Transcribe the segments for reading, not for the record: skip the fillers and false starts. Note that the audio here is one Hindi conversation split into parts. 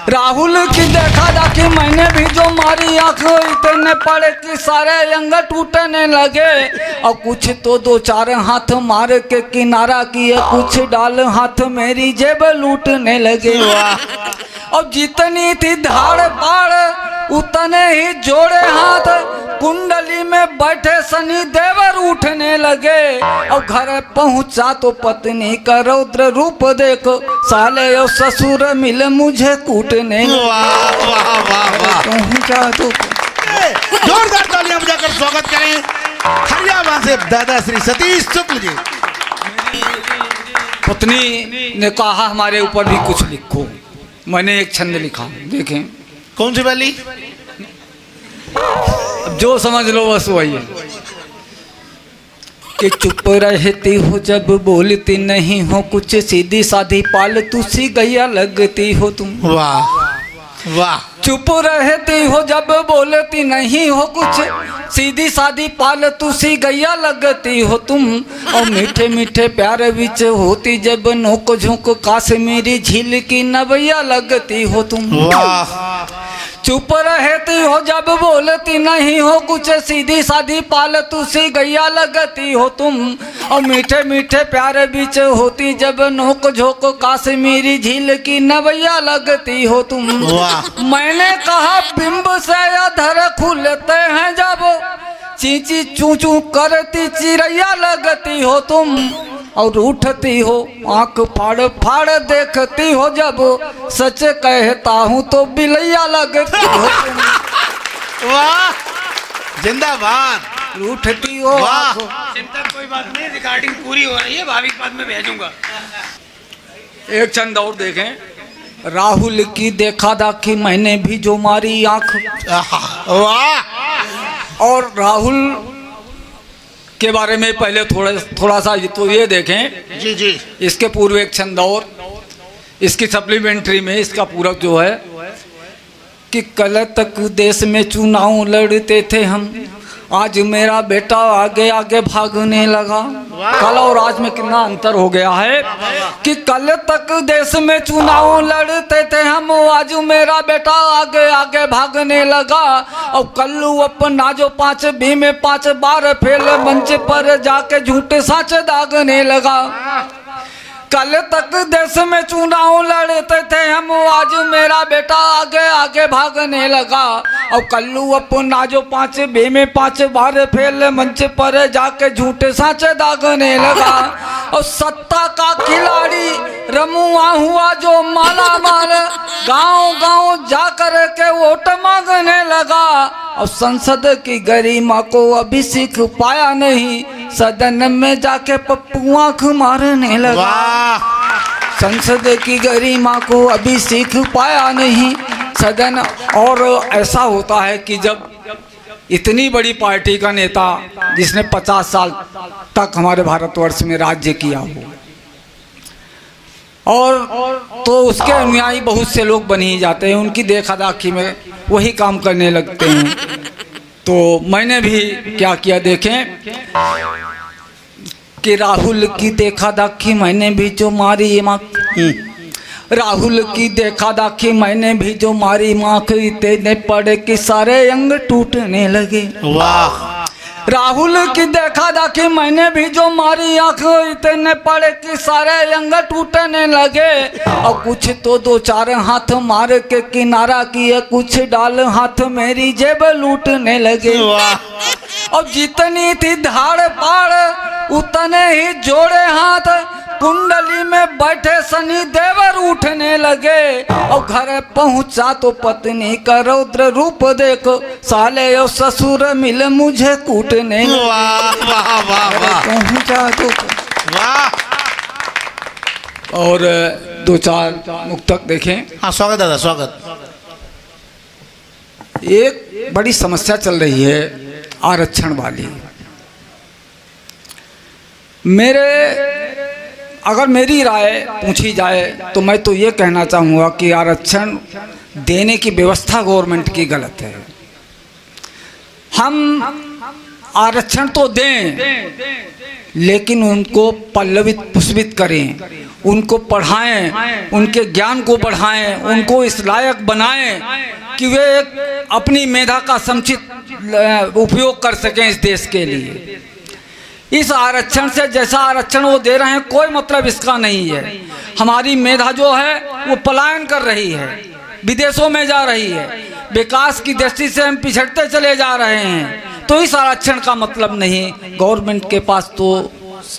राहुल की देखा दाखी मैंने भी जो मारी आंख इतने पड़े कि सारे अंग टूटने लगे। और कुछ तो दो चार हाथ मार के किनारा किए, कुछ डाल हाथ मेरी जेब लूटने लगे। और जितनी थी धाड़ बाड़ उतने ही जोड़े हाथ, कुंडली में बैठे शनि देवर उठने लगे। और घर पहुंचा तो पत्नी का रौद्र रूप देखो, साले और ससुर मिले मुझे कूटने। वाह वाह वाह वाह, पहुंचा तो जोरदार तालियां बजाकर स्वागत करें हरियाणा से दादा श्री सतीश शुक्ल जी। पत्नी ने कहा हमारे ऊपर भी कुछ लिखो। मैंने एक छंद लिखा, देखें। कौन सी वाली? अब जो समझ लो बस वही है कि चुप रहती हो जब बोलती नहीं हो कुछ, सीधी साधी पालतू सी गैया लगती हो तुम। वाह वाह, चुप रहती हो जब बोलती नहीं हो कुछ, सीधी साधी पालतू सी गैया लगती हो तुम। और मीठे मीठे प्यार बिच होती जब नोक झोंक, काश्मीरी झील की नवैया लगती हो तुम। वाह, चुप रहती हो जब बोलती नहीं हो कुछ, सीधी साधी पालतू सी गैया लगती हो तुम। और मीठे मीठे प्यार बीच होती जब नोक झोंक, काश्मीरी झील की नवैया लगती हो तुम। मैंने कहा बिंब से अधर खुलते हैं जब, चींची चू चू करती चिड़ैया लगती हो तुम। और उठती हो आंख फाड़ फाड़ देखती हो जब, सच कहता हूँ तो बिलैया लगती हो तुम। वाह, जिंदाबाद। उठती हो वाह, चिंता कोई बात नहीं, रिकॉर्डिंग पूरी हो रही है, भाभी के बाद में भेजूंगा। एक छंद और देखें। राहुल की देखा दाखी मैंने भी जो मारी आंख। वाह, और राहुल के बारे में पहले थोड़ा सा तो ये देखें। जी जी, इसके पूर्व एक छंद और, इसकी सप्लीमेंट्री में इसका पूरक जो है कि कल तक देश में चुनाव लड़ते थे हम, आज मेरा बेटा आगे आगे भागने लगा। कल और आज में कितना अंतर हो गया है कि कल तक देश में चुनाव लड़ते थे हम, आज मेरा बेटा आगे आगे भागने लगा। और कल्लू अपना जो 5 में 5 बार फेल, मंच पर जाके झूठे साच दागने लगा। कल तक देश में चुनाव लड़ते थे हम, आज मेरा बेटा आगे आगे भागने लगा। और कल्लू अपना जो 5 में 5 बार फेल, मंच पर जाके झूठे साच दागने लगा। और सत्ता का खिलाड़ी रमुआ हुआ जो माला माल, गांव गांव जाकर के वोट मांगने लगा। और संसद की गरिमा को अभी सीख पाया नहीं, सदन में जाके पप्पू आंख मारने लगा। संसद की गरिमा को अभी सीख पाया नहीं सदन। और ऐसा होता है कि जब इतनी बड़ी पार्टी का नेता जिसने 50 साल तक हमारे भारतवर्ष में राज्य किया हो, और तो उसके अनुयायी बहुत से लोग बन ही जाते हैं, उनकी देखा दाखी में वही काम करने लगते हैं। तो मैंने भी क्या किया देखें कि राहुल की देखा दाखी मैंने भी जो मारी आंख, राहुल की देखा दाखी मैंने भी जो मारी आंख, इतने पड़े कि सारे अंग टूटने लगे। वाह, राहुल की देखा दाखी मैंने भी जो मारी आंख, इतने पड़े कि सारे अंग टूटने लगे। और कुछ तो दो चार हाथ मार के किनारा किए, कुछ डाल हाथ मेरी जेब लूटने लगे। और जितनी थी धाड़ बाड़ उतने ही जोड़े हाथ, कुंडली में बैठे शनि देवर उठने लगे। और घर पहुंचा तो पत्नी का रौद्र रूप देखो, साले और ससुर मिले मुझे कूटने। वाह वाह वाह वाह, पहुंचा तो वाह। और 2-4 मुक्तक देखें। हाँ, स्वागत दादा, स्वागत। एक बड़ी समस्या चल रही है आरक्षण वाली। अगर मेरी राय पूछी जाए तो मैं तो ये कहना चाहूँगा कि आरक्षण देने की व्यवस्था गवर्नमेंट की गलत है। हम आरक्षण तो दें, लेकिन उनको पल्लवित पुष्पित करें, उनको पढ़ाएं, उनके ज्ञान को बढ़ाएं, उनको इस लायक बनाएं कि वे एक अपनी मेधा का समुचित उपयोग कर सकें इस देश के लिए। इस आरक्षण से जैसा आरक्षण वो दे रहे हैं कोई मतलब इसका नहीं है। हमारी मेधा जो है वो पलायन कर रही है, विदेशों में जा रही है, विकास की दृष्टि से हम पिछड़ते चले जा रहे हैं। तो इस आरक्षण का मतलब नहीं। गवर्नमेंट के पास तो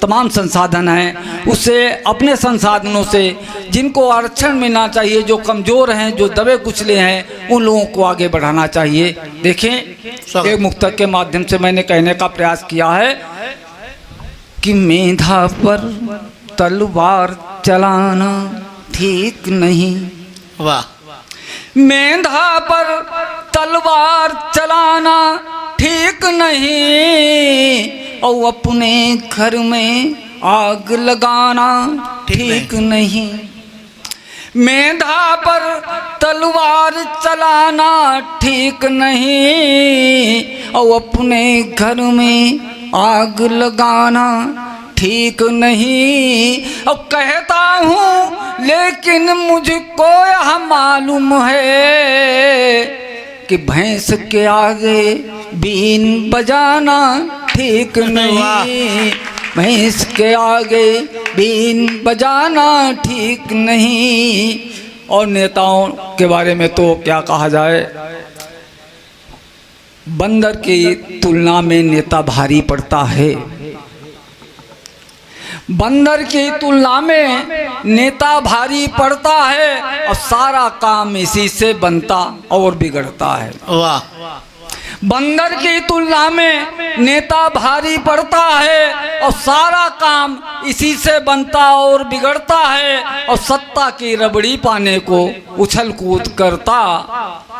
तमाम संसाधन हैं, उससे अपने संसाधनों से जिनको आरक्षण मिलना चाहिए, जो कमज़ोर हैं, जो दबे कुचले हैं, उन लोगों को आगे बढ़ाना चाहिए। देखें, एक मुक्तक के माध्यम से मैंने कहने का प्रयास किया है कि मेधा पर तलवार चलाना ठीक नहीं। वाह। मेधा पर तलवार चलाना ठीक नहीं, और अपने घर में आग लगाना ठीक नहीं। मेधा पर तलवार चलाना ठीक नहीं, और अपने घर में आग लगाना ठीक नहीं। और कहता हूँ लेकिन मुझको यह मालूम है कि भैंस के आगे बीन बजाना ठीक नहीं। भैंस के आगे बीन बजाना ठीक नहीं। और नेताओं के बारे में तो क्या कहा जाए, बंदर की तुलना में नेता भारी पड़ता है। बंदर की तुलना में नेता भारी पड़ता है, और सारा काम इसी से बनता और बिगड़ता है। वाह। बंदर की तुलना में नेता भारी पड़ता है, और सारा काम इसी से बनता और बिगड़ता है। और सत्ता की रबड़ी पाने को उछल कूद करता,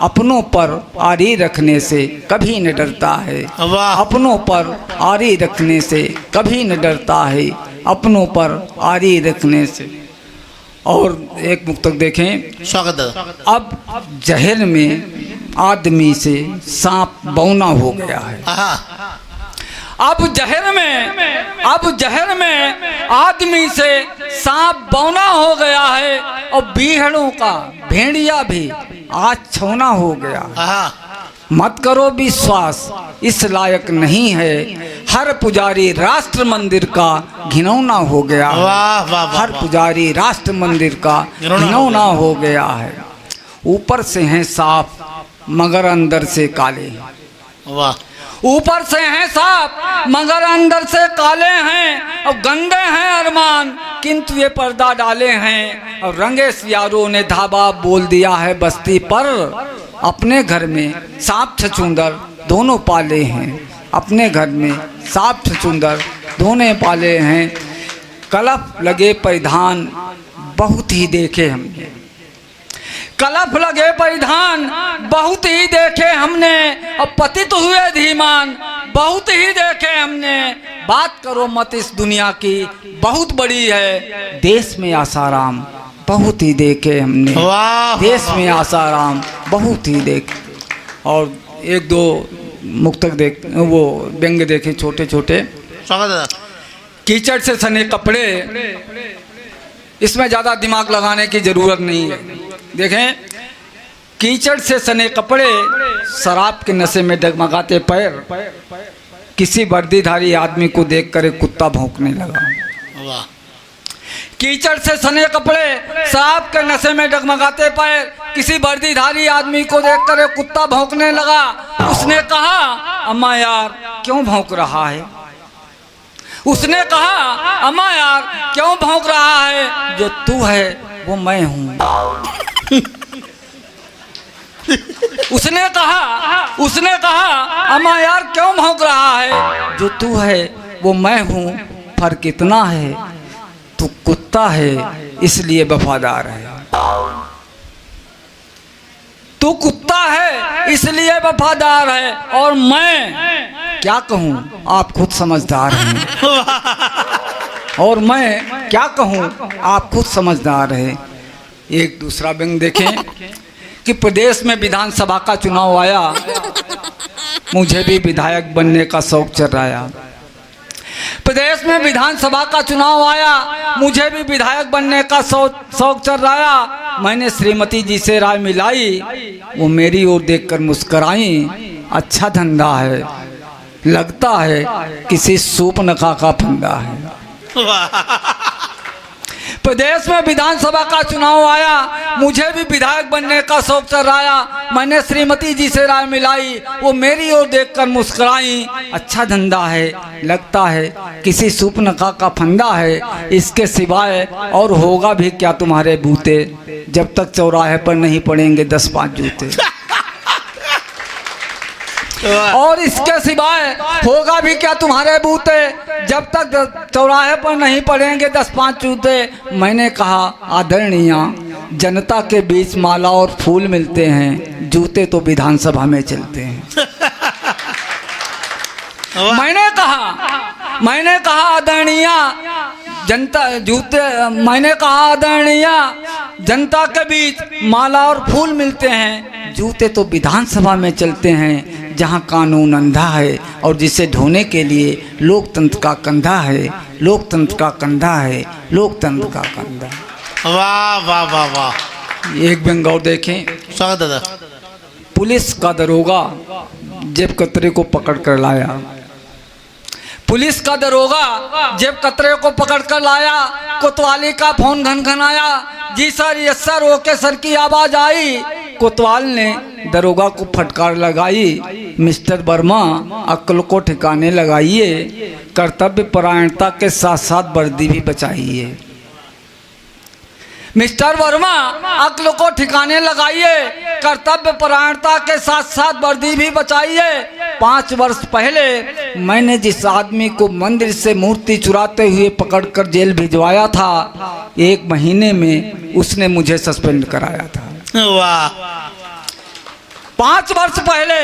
अपनों पर आरी रखने से कभी न डरता है। वाह। अपनों पर आरी रखने से कभी न डरता है, अपनों पर आरी रखने से। और एक मुक्तक देखें। स्वागत है। अब जहर में आदमी से सांप बौना हो गया है। अब जहर में आदमी से सांप बौना हो गया है, और बीहड़ों का भेड़िया भी आज छौना हो गया। मत करो विश्वास, इस लायक नहीं है। हर पुजारी राष्ट्र मंदिर का घिनौना हो गया है। वाह वाह वाह। हर पुजारी राष्ट्र मंदिर का घिनौना हो गया है। ऊपर से हैं साफ मगर अंदर से काले हैं। वाह। ऊपर से हैं साफ मगर अंदर से काले हैं, और गंदे हैं अरमान किंतु ये पर्दा डाले हैं। और रंगे सियारों ने धाबा बोल दिया है बस्ती पर, अपने घर में सांप छछूंदर दोनों पाले हैं। अपने घर में सांप छछूंदर दोनों पाले हैं। कलफ लगे परिधान बहुत ही देखे हमने, कलफ लगे परिधान बहुत ही देखे हमने, और पतित हुए धीमान बहुत ही देखे हमने। बात करो मत इस दुनिया की बहुत बड़ी है, देश में आसाराम बहुत ही देखे हमने। देश में आसाराम बहुत ही देखे। और एक दो मुक्तक देख, वो व्यंग देखे छोटे छोटे। कीचड़ से सने कपड़े, इसमें ज़्यादा दिमाग लगाने की ज़रूरत नहीं है। देखें, कीचड़ से सने कपड़े, शराब के नशे में डगमगाते पैर, किसी वर्दीधारी आदमी को देखकर एक कुत्ता भौंकने लगा। वाह। कीचड़ से सने कपड़े, शराब के नशे में डगमगाते पैर, किसी वर्दीधारी आदमी को देखकर एक कुत्ता भौंकने लगा। उसने कहा अम्मा यार क्यों भौंक रहा है। उसने कहा अम्मा यार क्यों भौंक रहा है, जो तू है वो मैं हूँ। उसने कहा अम्मा यार क्यों भौंक रहा है, जो तू है वो मैं हूँ। फर्क इतना है तू कुत्ता है इसलिए वफादार है। तू कुत्ता है इसलिए वफादार है, और मैं क्या कहूँ आप खुद समझदार हैं। और मैं क्या कहूँ आप खुद समझदार हैं। एक दूसरा व्यंग देखें कि प्रदेश में विधानसभा का चुनाव आया, मुझे भी विधायक बनने का शौक चढ़ाया। प्रदेश में विधानसभा का चुनाव आया, मुझे भी विधायक बनने का शौक चल रहा। मैंने श्रीमती जी से राय मिलाई, वो मेरी ओर देखकर मुस्कुराई। अच्छा धंधा है, लगता है किसी सूपनखा का फंदा है। प्रदेश में विधानसभा का चुनाव आया, मुझे भी विधायक बनने का शौक चल रहा। मैंने श्रीमती जी से राय मिलाई, वो मेरी ओर देखकर मुस्कुराई। अच्छा धंधा है, लगता है किसी सूपनखा का फंदा है। इसके सिवाय और होगा भी क्या तुम्हारे बूते, जब तक चौराहे पर नहीं पड़ेंगे 10-5 जूते। और इसके सिवाय होगा भी क्या तुम्हारे बूते, जब तक चौराहे पर नहीं पड़ेंगे 10-5 जूते। मैंने कहा आदरणीय, जनता के बीच माला और फूल मिलते हैं, जूते तो विधानसभा में चलते हैं। मैंने कहा आदरणीय, जनता के बीच माला और फूल मिलते हैं, जूते तो विधानसभा में चलते हैं, जहां कानून अंधा है और जिसे ढोने के लिए लोकतंत्र का कंधा है, लोकतंत्र का कंधा है, लोकतंत्र का कंधा। वाह वाह वाह वाह। एक व्यंग और देखें। स्वागत दादा। पुलिस का दरोगा जेब कतरे को पकड़ कर लाया। पुलिस का दरोगा जेब कतरे को पकड़ कर लाया। कोतवाली का फोन घनघनाया। जी sir, yes sir, okay sir की आवाज आई। कोतवाल ने दरोगा को फटकार लगाई। मिस्टर वर्मा, अक्ल को ठिकाने लगाइए, कर्तव्य परायणता के साथ साथ वर्दी भी बचाइए। मिस्टर वर्मा, अक्ल को ठिकाने लगाइए, कर्तव्य परायणता के साथ साथ वर्दी भी बचाइए। 5 वर्ष पहले मैंने जिस आदमी को मंदिर से मूर्ति चुराते हुए पकड़कर जेल भिजवाया था, 1 महीने में उसने मुझे सस्पेंड कराया था। वाह। 5 वर्ष पहले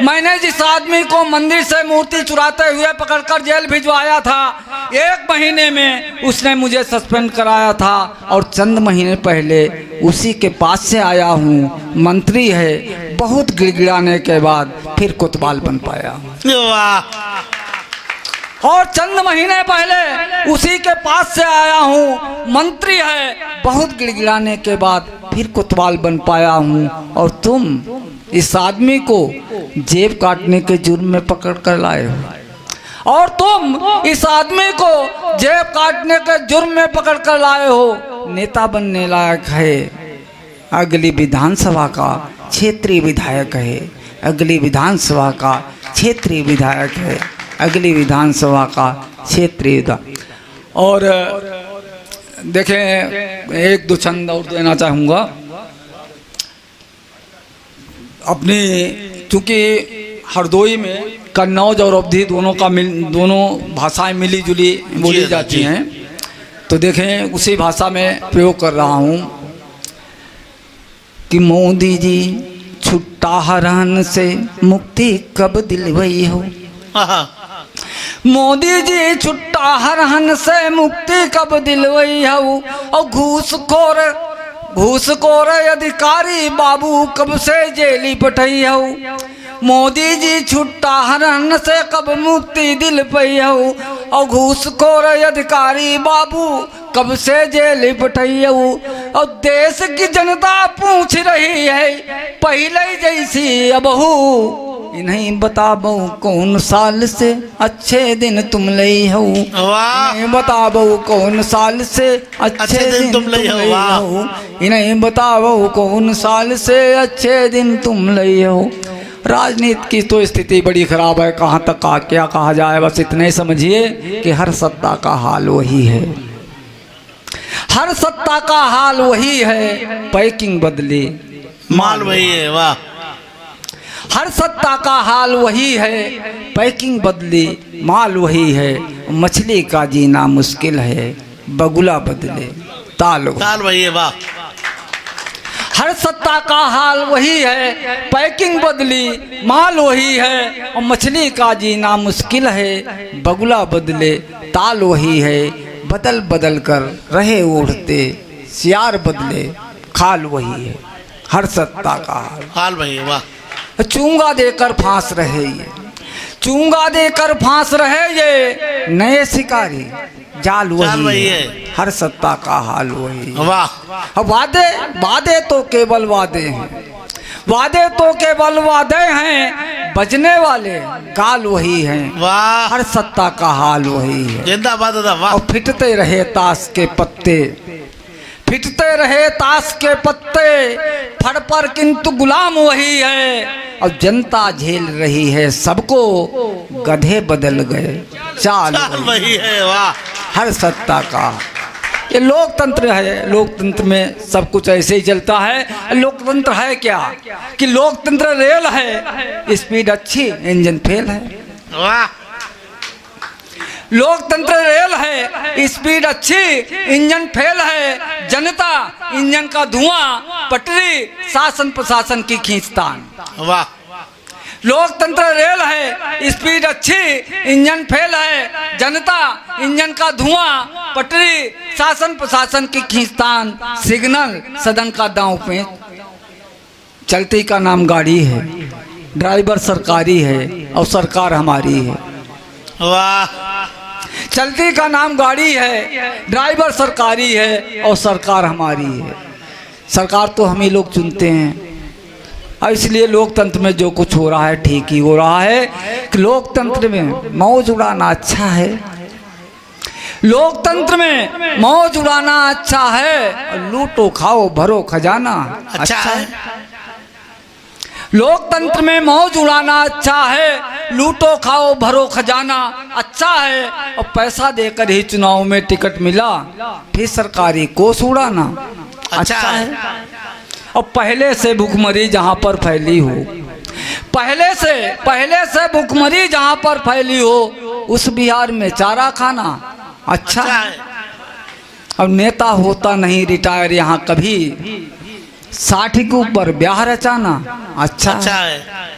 मैंने जिस आदमी को मंदिर से मूर्ति चुराते हुए पकड़कर जेल भिजवाया था, 1 महीने में उसने मुझे सस्पेंड कराया था। और चंद महीने पहले उसी के पास से आया हूँ। मंत्री है, बहुत गिड़गिड़ाने के बाद फिर कोतवाल बन पाया। वाह। और चंद महीने पहले उसी के पास से आया हूँ। मंत्री है, बहुत गिड़गिड़ाने के बाद फिर कोतवाल बन पाया हूँ। और तुम इस आदमी को जेब काटने के जुर्म में पकड़ कर लाए हो। और तुम इस आदमी को जेब काटने के जुर्म में पकड़ कर लाए हो। नेता बनने लायक है, अगली विधानसभा का क्षेत्रीय विधायक है, अगली विधानसभा का क्षेत्रीय विधायक है, अगली विधानसभा का क्षेत्रीय विधायक। और देखें, 1-2 छंद और देना चाहूँगा। अपनी चूँकि हरदोई में कन्नौज और अवधी दोनों भाषाएं मिली जुली बोली जाती हैं, तो देखें उसी भाषा में प्रयोग कर रहा हूँ कि मोदी जी छुट्टा हरण से मुक्ति कब दिलवई हो। मोदी जी छुट्टा हरण से मुक्ति कब दिलवई हो। और घूसखोर अधिकारी बाबू कब से जेली पठई हो। मोदी जी छुट्टा हरण से कब मुक्ति दिल पई हो। और घूसखोर अधिकारी बाबू कब से जेल पठई हो। और देश की जनता पूछ रही है पहले जैसी अबहू। इन्हें बताबो कौन साल से अच्छे दिन तुम लई हो। इन्हें बताबो कौन साल से अच्छे दिन तुम लई हो। इन्हें बताबो कौन साल से अच्छे दिन तुम लई हो। राजनीति की तो स्थिति बड़ी खराब है, कहाँ तक क्या कहा जाए। बस इतने समझिए कि हर सत्ता का हाल वही है, हर सत्ता का हाल वही है। पैकिंग बदली माल वही है। वाह। हर सत्ता का हाल वही है, पैकिंग बदली माल वही है। मछली का जीना मुश्किल है, बगुला बदले ताल वही है। वाह। हर सत्ता का हाल वही है, पैकिंग बदली माल वही है। और मछली का जीना मुश्किल है, बगुला बदले ताल वही है। बदल बदल कर रहे ओढ़ते सियार बदले खाल वही है। हर सत्ता का हाल वही है। वाह। चूंगा देकर फांस रहे ये, चूंगा देकर फांस रहे ये नए शिकारी, जाल वही है, हर सत्ता का हाल वही है। वाह वादे वादे तो केवल वादे हैं, वादे तो केवल वादे हैं, बजने वाले गाल वही हैं, वाह हर सत्ता का हाल वही है। जिंदाबाद दादा वाह। और फिटते रहे ताश के पत्ते, फिटते रहे ताश के पत्ते, फड़ पर किंतु गुलाम वही है। और जनता झेल रही है सबको, गधे बदल गए चाल वही है। वाह हर सत्ता का। ये लोकतंत्र है, लोकतंत्र में सब कुछ ऐसे ही चलता है। लोकतंत्र है क्या कि लोकतंत्र रेल है, स्पीड अच्छी इंजन फेल है। वाह लोकतंत्र रेल है, स्पीड अच्छी इंजन फेल है। जनता इंजन का धुआं, पटरी शासन प्रशासन की खींचतान। वाह लोकतंत्र रेल है, स्पीड अच्छी इंजन फेल है। जनता इंजन का धुआं, पटरी शासन प्रशासन की खींचतान। सिग्नल सदन का दांव पे, चलती का नाम गाड़ी है, ड्राइवर सरकारी है और सरकार हमारी है। वाह चलती का नाम गाड़ी है, ड्राइवर सरकारी है और सरकार हमारी है। सरकार तो हम ही लोग चुनते हैं, और इसलिए लोकतंत्र में जो कुछ हो रहा है ठीक ही हो रहा है। कि लोकतंत्र में मौज उड़ाना अच्छा है, लोकतंत्र में मौज उड़ाना अच्छा है। लूटो खाओ भरो खजाना अच्छा है। लोकतंत्र में मौज उड़ाना अच्छा है, लूटो खाओ भरो खजाना अच्छा है। और पैसा देकर ही चुनाव में टिकट मिला, फिर सरकारी कोष उड़ाना अच्छा है। और पहले से भूखमरी जहाँ पर फैली हो, पहले से भूखमरी जहाँ पर फैली हो, उस बिहार में चारा खाना अच्छा है। अब नेता होता नहीं रिटायर यहाँ कभी, 60 के ऊपर ब्याह रचाना अच्छा है।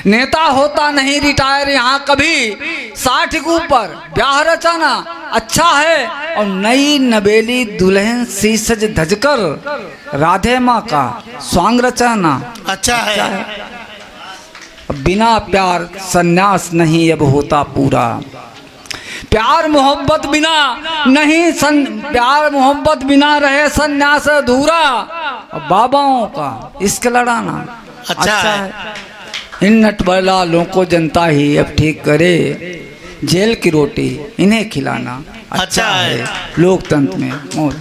नेता होता नहीं रिटायर यहाँ कभी, 60 के ऊपर ब्याह रचाना अच्छा है। और नई नवेली दुल्हन सी सज धजकर राधे माँ का स्वांग रचाना अच्छा है। बिना प्यार सन्यास नहीं अब होता पूरा, प्यार मोहब्बत बिना नहीं प्यार मोहब्बत बिना रहे सन्यास अधूरा। बाबाओं का इश्क लड़ाना अच्छा है। इन नटबरलालों को जनता ही अब ठीक करे, जेल की रोटी इन्हें खिलाना अच्छा है। लोकतंत्र में मौज।